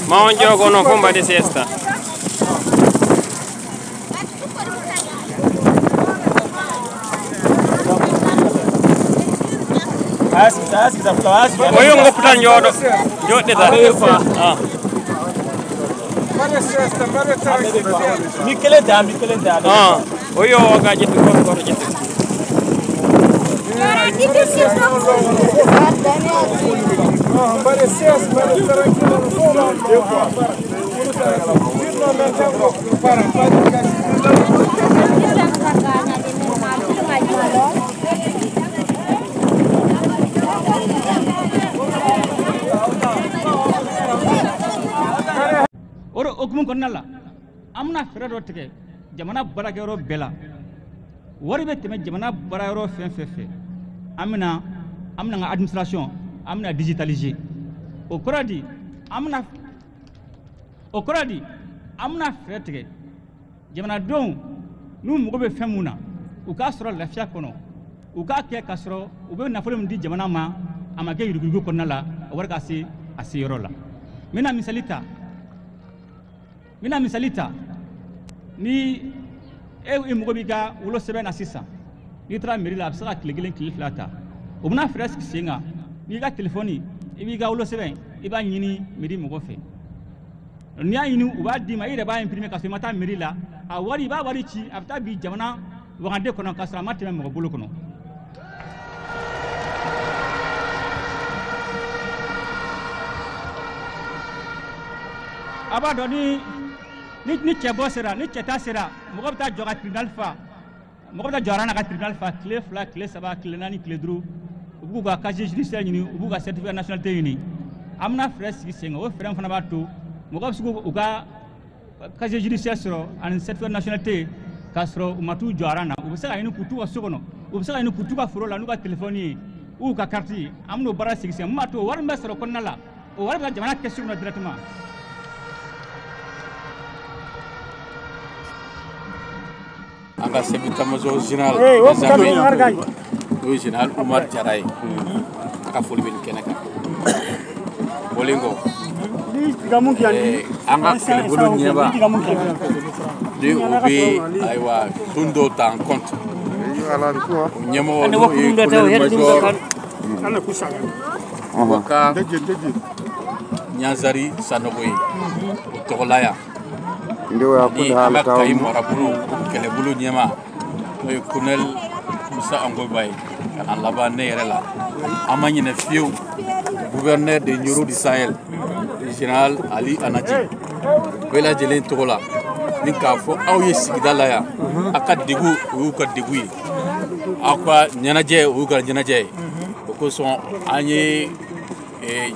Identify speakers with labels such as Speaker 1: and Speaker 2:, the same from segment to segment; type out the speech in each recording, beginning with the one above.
Speaker 1: Ma on jogo no fomba de siesta. Oyo ngopta njodo. Jodde ta. Ah.
Speaker 2: Mikelenda.
Speaker 1: Ah. Oyo ga jetti ko jetti.
Speaker 3: Oro okumun konnala amna ferado tege jamana barakero bela wari be teme jamana barakero fenfefe amna nga administration amna digitaliser o koradi amna fere tege jamana don nu mugo be femuna u ka soro lafiya kono u ka ke kasoro u be nafolo mun di jamana ma amake yurugu konnala wari ka se asiyoro la mina misalita ni e mugo bi ka wolo sebe na sisa ni tra meri la absa kile gelen kile flata o buna fresk singa ni ka telefoni e bi ka wolo sebe e ba nyini meri mugo fe ni ayinu u ba di ma ire ba imprimer ka se mata meri la a wari ba wari ci afta bi jamana wagande kono ka sra mate mugo bolo kono abado ni cebo sera ni ceta sera mogo bta joga tribunal fa mogo bta jorana ka tribunal fa clé fla clé saba clé nani clé dru ubu ga casier judiciaire ni ubu ga certificat nationalité ni amna frais gi senga o frère fana bato mogo bsugo uga casier judiciaire sero an certificat nationalité kasro umatu jorana ubu saka inu kutu wa sokono ubu saka inu kutu ka furo la nuka téléphone u ka carte amno bara sigi senga mato war mbasro konnala o war ba jamana question na directement
Speaker 4: anga sebi tamazo général général Oumar Diaray aka foli ben kenaka bolingo anga kele bolo nyeba de obi aywa tundo tan compte nyemo no waka nyanzari sanogoy togolaya
Speaker 5: ndio ya kundi hala
Speaker 4: taw ni marabulu kele bulu nyema moy kunel musa ango bay kan laba ne yere la amani ne fiu gouverneur de Nioro du Sahel général Ali Anaji wela jelen togola ni ka fo aw ye sigidala ya aka degu u ka degu yi akwa nyanaje u ka nyanaje ko son anye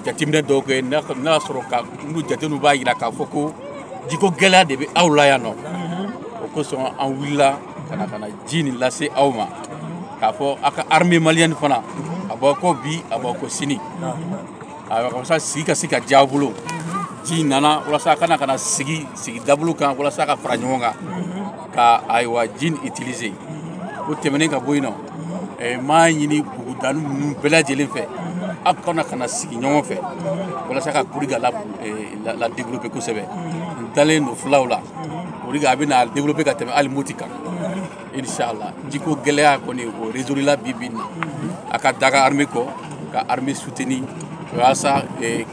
Speaker 4: jatimne doge na soro ka nu jatenu ba yira ka foko diko gela de be awla no ko so en willa kana jini lase awma ka fo aka armée malienne fana abako bi abako sini ko sa sika jabulo ji nana wala sa kana sigi dabulu kan wala sa ka franyonga ka aywa jin utiliser o temene ka boyno e ma nyini bugudanu nu bela jelen fe akona kana sigi nyongo fe wala sa ka kuriga la développer ko sebe dalen no flawla kuriga abina développer ka teme al motika inshallah jiko gelea ko ni ko résoudre la bibina aka daga armée ko ka armée soutenir wasa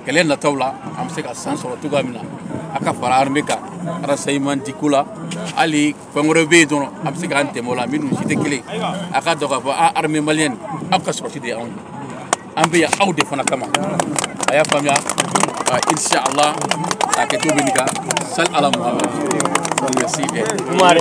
Speaker 4: kelen na tawla am se ka sanso to gamina aka fara armée ka ara sayman dikula ali fangore be dono am se ka ante mola minu cité kile aka doga ba armée malienne aka sorti de on ambe ya awde fana kama aya famia inshallah aka to benika sal ala muhammad merci
Speaker 1: Umar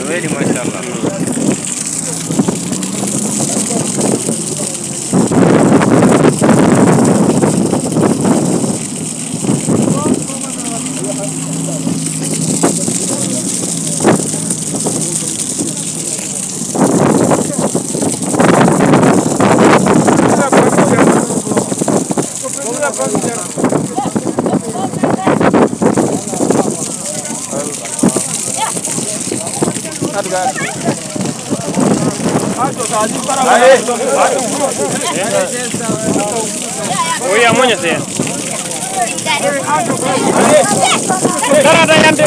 Speaker 2: Very mashallah.
Speaker 1: Oya moña se. Dara da yande.